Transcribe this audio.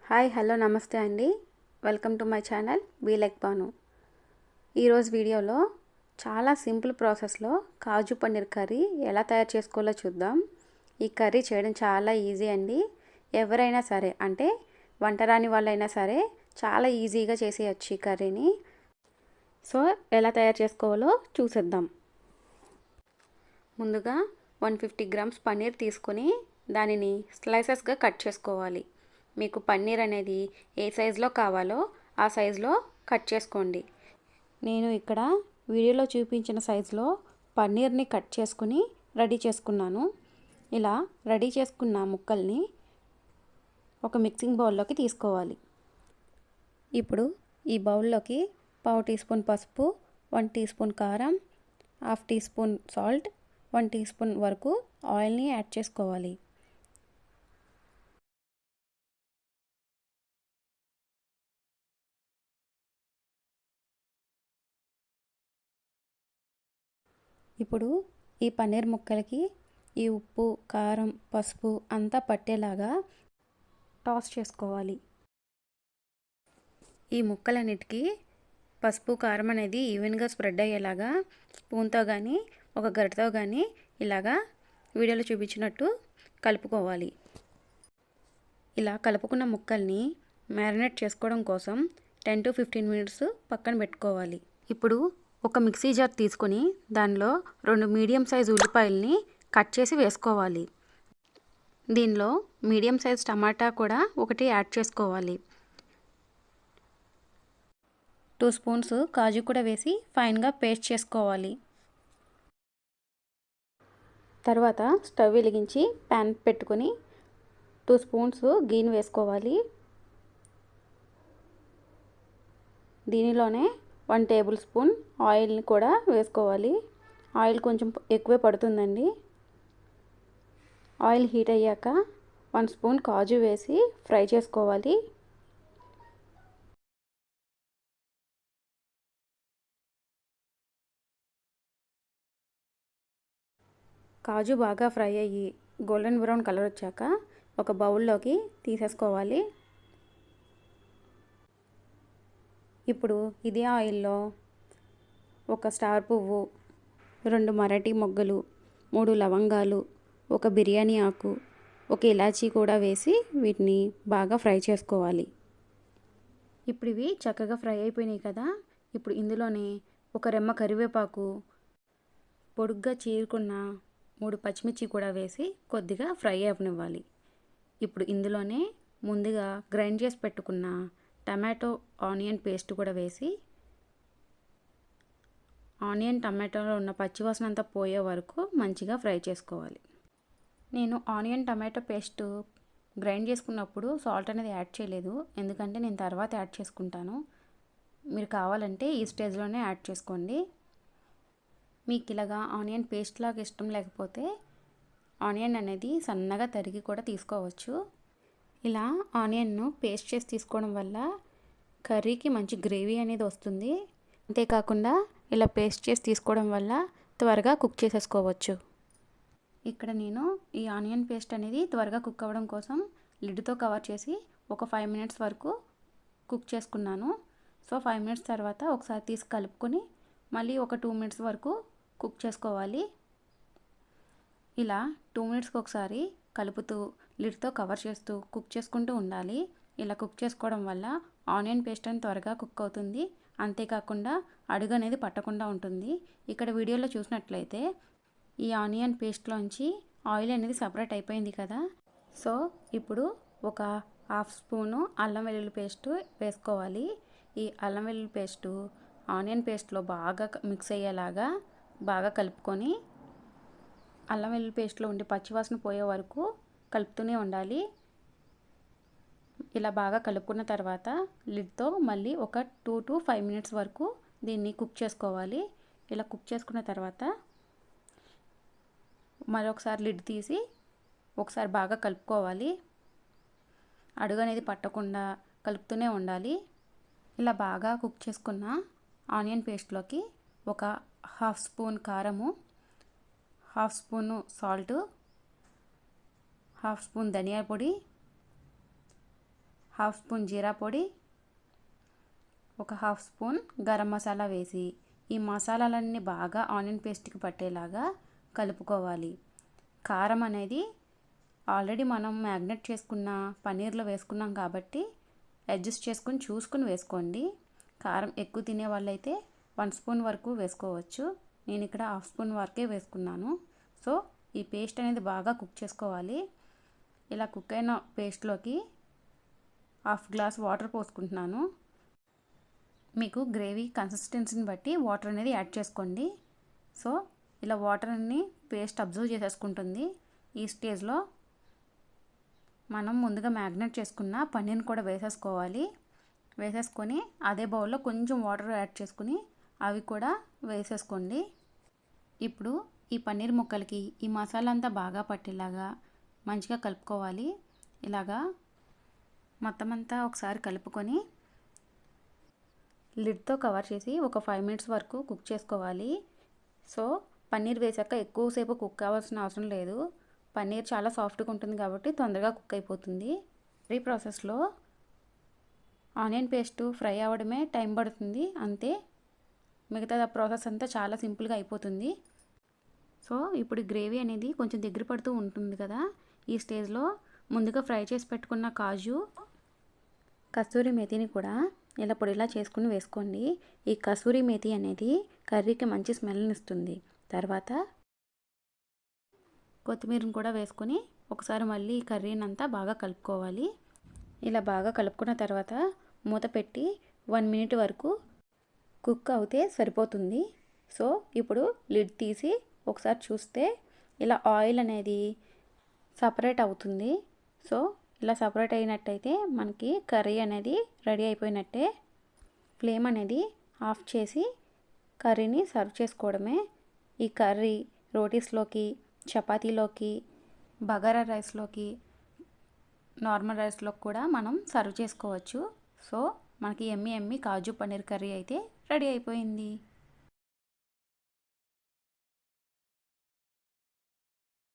Hi hello నమస్తే అండి. Welcome to my channel be like Banu. ఈరోజు వీడియోలో చాలా సింపుల్ ప్రాసెస్లో కాజు పన్నీర్ కర్రీ ఎలా తయారు చేసుకోవాలో చూద్దాం. ఈ కర్రీ చేయడం చాలా ఈజీ అండి. ఎవరైనా సరే, అంటే వంట రాని వాళ్ళైనా సరే చాలా ఈజీగా చేసేయచ్చు ఈ కర్రీని. సో ఎలా తయారు చేసుకోవాలో చూసేద్దాం. ముందుగా 150 గ్రామ్స్ పన్నీర్ తీసుకొని దానిని స్లైసెస్గా కట్ చేసుకోవాలి. మీకు పన్నీర్ అనేది ఏ సైజులో కావాలో ఆ సైజులో కట్ చేసుకోండి. నేను ఇక్కడ వీడియోలో చూపించిన సైజులో పన్నీర్ని కట్ చేసుకుని రెడీ చేసుకున్నాను. ఇలా రెడీ చేసుకున్న ముక్కల్ని ఒక మిక్సింగ్ బౌల్లోకి తీసుకోవాలి. ఇప్పుడు ఈ బౌల్లోకి 1/2 టీ స్పూన్ పసుపు, 1 టీ స్పూన్ కారం, 1/2 teaspoon salt, 1 teaspoon వరకు ఆయిల్ని యాడ్ చేసుకోవాలి. ఇప్పుడు ఈ పన్నీర్ ముక్కలకి ఈ ఉప్పు, కారం, పసుపు అంతా పట్టేలాగా టాస్ చేసుకోవాలి. ఈ ముక్కలన్నిటికీ పసుపు, కారం అనేది ఈవెన్గా స్ప్రెడ్ అయ్యేలాగా స్పూన్తో కానీ ఒక గరిటతో కానీ ఇలాగా వీడియోలో చూపించినట్టు కలుపుకోవాలి. ఇలా కలుపుకున్న ముక్కల్ని మ్యారినేట్ చేసుకోవడం కోసం 10 to 15 మినిట్స్ పక్కన పెట్టుకోవాలి. ఇప్పుడు ఒక మిక్సీ జార్ తీసుకొని దానిలో 2 మీడియం సైజ్ ఉల్లిపాయల్ని కట్ చేసి వేసుకోవాలి. దీనిలో మీడియం సైజ్ టమాటా కూడా ఒకటి యాడ్ చేసుకోవాలి. 2 స్పూన్స్ కాజు కూడా వేసి ఫైన్గా పేస్ట్ చేసుకోవాలి. తర్వాత స్టవ్ వెలిగించి ప్యాన్ పెట్టుకొని 2 స్పూన్స్ గీని వేసుకోవాలి. దీనిలోనే 1 టేబుల్ స్పూన్ ఆయిల్ని కూడా వేసుకోవాలి. ఆయిల్ కొంచెం ఎక్కువే పడుతుందండి. ఆయిల్ హీట్ అయ్యాక 1 స్పూన్ కాజు వేసి ఫ్రై చేసుకోవాలి. కాజు బాగా ఫ్రై అయ్యి గోల్డెన్ బ్రౌన్ కలర్ వచ్చాక ఒక బౌల్లోకి తీసేసుకోవాలి. ఇప్పుడు ఇదే ఆయిల్లో ఒక స్టార్ పువ్వు, 2 మరాఠీ మొగ్గలు, 3 లవంగాలు, ఒక బిర్యానీ ఆకు, ఒక ఇలాచీ కూడా వేసి వీటిని బాగా ఫ్రై చేసుకోవాలి. ఇప్పుడు ఇవి చక్కగా ఫ్రై అయిపోయినాయి కదా. ఇప్పుడు ఇందులోనే ఒక రెమ్మ కరివేపాకు, పొడుగ్గా చీరుకున్న 3 పచ్చిమిర్చి కూడా వేసి కొద్దిగా ఫ్రై అవ్వనివ్వాలి. ఇప్పుడు ఇందులోనే ముందుగా గ్రైండ్ చేసి పెట్టుకున్న టమాటో ఆనియన్ పేస్ట్ కూడా వేసి ఆనియన్ టమాటోలో ఉన్న పచ్చివాసన అంతా పోయే వరకు మంచిగా ఫ్రై చేసుకోవాలి. నేను ఆనియన్ టమాటో పేస్ట్ గ్రైండ్ చేసుకున్నప్పుడు సాల్ట్ అనేది యాడ్ చేయలేదు, ఎందుకంటే నేను తర్వాత యాడ్ చేసుకుంటాను. మీరు కావాలంటే ఈ స్టేజ్లోనే యాడ్ చేసుకోండి. మీకు ఇలాగా ఆనియన్ పేస్ట్ లాగా ఇష్టం లేకపోతే ఆనియన్ అనేది సన్నగా తరిగి కూడా తీసుకోవచ్చు. ఇలా ఆనియన్ను పేస్ట్ చేసి తీసుకోవడం వల్ల కర్రీకి మంచి గ్రేవీ అనేది వస్తుంది. అంతేకాకుండా ఇలా పేస్ట్ చేసి తీసుకోవడం వల్ల త్వరగా కుక్ చేసేసుకోవచ్చు. ఇక్కడ నేను ఈ ఆనియన్ పేస్ట్ అనేది త్వరగా కుక్ అవ్వడం కోసం లిడ్తో కవర్ చేసి ఒక 5 మినిట్స్ వరకు కుక్ చేసుకున్నాను. సో 5 మినిట్స్ తర్వాత ఒకసారి తీసి కలుపుకొని మళ్ళీ ఒక 2 మినిట్స్ వరకు కుక్ చేసుకోవాలి. ఇలా 2 మినిట్స్కి ఒకసారి కలుపుతూ లిడ్తో కవర్ చేస్తూ కుక్ చేసుకుంటూ ఉండాలి. ఇలా కుక్ చేసుకోవడం వల్ల ఆనియన్ పేస్ట్ అని త్వరగా కుక్ అవుతుంది. అంతేకాకుండా అడుగు అనేది పట్టకుండా ఉంటుంది. ఇక్కడ వీడియోలో చూసినట్లయితే ఈ ఆనియన్ పేస్ట్లోంచి ఆయిల్ అనేది సపరేట్ అయిపోయింది కదా. సో ఇప్పుడు ఒక 1/2 స్పూను అల్లం వెల్లుల్లి పేస్ట్ వేసుకోవాలి. ఈ అల్లం వెల్లుల్లి పేస్టు ఆనియన్ పేస్ట్లో బాగా మిక్స్ అయ్యేలాగా బాగా కలుపుకొని అల్లం వెల్లుల్లి పేస్ట్లో ఉండే పచ్చివాసన పోయే వరకు కలుపుతూనే ఉండాలి. ఇలా బాగా కలుపుకున్న తర్వాత లిడ్తో మళ్ళీ ఒక 2 to 5 మినిట్స్ వరకు దీన్ని కుక్ చేసుకోవాలి. ఇలా కుక్ చేసుకున్న తర్వాత మరొకసారి లిడ్ తీసి ఒకసారి బాగా కలుపుకోవాలి. అడుగు అనేది పట్టకుండా కలుపుతూనే ఉండాలి. ఇలా బాగా కుక్ చేసుకున్న ఆనియన్ పేస్ట్లోకి ఒక 1/2 స్పూన్ కారము, 1/2 స్పూను సాల్ట్, 1/2 స్పూన్ ధనియా పొడి, హాఫ్ స్పూన్ జీరా పొడి, ఒక హాఫ్ స్పూన్ గరం మసాలా వేసి ఈ మసాలాలన్నీ బాగా ఆనియన్ పేస్ట్కి పట్టేలాగా కలుపుకోవాలి. కారం అనేది ఆల్రెడీ మనం మ్యాగ్నెట్ చేసుకున్న పన్నీర్లో వేసుకున్నాం కాబట్టి అడ్జస్ట్ చేసుకుని చూసుకుని వేసుకోండి. కారం ఎక్కువ తినే వాళ్ళైతే 1 స్పూన్ వరకు వేసుకోవచ్చు. నేను ఇక్కడ హాఫ్ స్పూన్ వరకే వేసుకున్నాను. సో ఈ పేస్ట్ అనేది బాగా కుక్ చేసుకోవాలి. ఇలా కుక్ అయిన పేస్ట్లోకి హాఫ్ గ్లాస్ వాటర్ పోసుకుంటున్నాను. మీకు గ్రేవీ కన్సిస్టెన్సీని బట్టి వాటర్ అనేది యాడ్ చేసుకోండి. సో ఇలా వాటర్ అన్ని పేస్ట్ అబ్జర్వ్ చేసేసుకుంటుంది. ఈ స్టేజ్లో మనం ముందుగా మ్యాగ్నేట్ చేసుకున్న పన్నీర్ని కూడా వేసేసుకోవాలి. వేసేసుకొని అదే బౌల్లో కొంచెం వాటర్ యాడ్ చేసుకుని అవి కూడా వేసేసుకోండి. ఇప్పుడు ఈ పన్నీర్ ముక్కలకి ఈ మసాలా అంతా బాగా పట్టేలాగా మంచిగా కలుపుకోవాలి. ఇలాగా మొత్తం అంతా ఒకసారి కలుపుకొని లిడ్తో కవర్ చేసి ఒక 5 మినిట్స్ వరకు కుక్ చేసుకోవాలి. సో పన్నీర్ వేసాక ఎక్కువసేపు కుక్ అవ్వాల్సిన అవసరం లేదు. పన్నీర్ చాలా సాఫ్ట్గా ఉంటుంది కాబట్టి తొందరగా కుక్ అయిపోతుంది. ఈ ప్రాసెస్లో ఆనియన్ పేస్ట్ ఫ్రై అవ్వడమే టైం పడుతుంది అంతే. మిగతా ప్రాసెస్ అంతా చాలా సింపుల్గా అయిపోతుంది. సో ఇప్పుడు గ్రేవీ అనేది కొంచెం దగ్గర పడుతూ ఉంటుంది కదా, ఈ స్టేజ్లో ముందుగా ఫ్రై చేసి పెట్టుకున్న కాజు, కస్తూరి మేతిని కూడా ఇలా పొడిలా చేసుకుని వేసుకోండి. ఈ కసూరి మేతి అనేది కర్రీకి మంచి స్మెల్ని ఇస్తుంది. తర్వాత కొత్తిమీరని కూడా వేసుకొని ఒకసారి మళ్ళీ ఈ కర్రీని అంతా బాగా కలుపుకోవాలి. ఇలా బాగా కలుపుకున్న తర్వాత మూత పెట్టి 1 మినిట్ వరకు కుక్ అవుతే సరిపోతుంది. సో ఇప్పుడు లిడ్ తీసి ఒకసారి చూస్తే ఇలా ఆయిల్ అనేది సపరేట్ అవుతుంది. సో ఇలా సపరేట్ అయినట్టయితే మనకి కర్రీ అనేది రెడీ అయిపోయినట్టే. ఫ్లేమ్ అనేది ఆఫ్ చేసి కర్రీని సర్వ్ చేసుకోవడమే. ఈ కర్రీ రోటీస్లోకి, చపాతీలోకి, బగారా రైస్లోకి, నార్మల్ రైస్లోకి కూడా మనం సర్వ్ చేసుకోవచ్చు. సో మనకి ఎమ్మి కాజు పన్నీర్ కర్రీ అయితే రెడీ అయిపోయింది.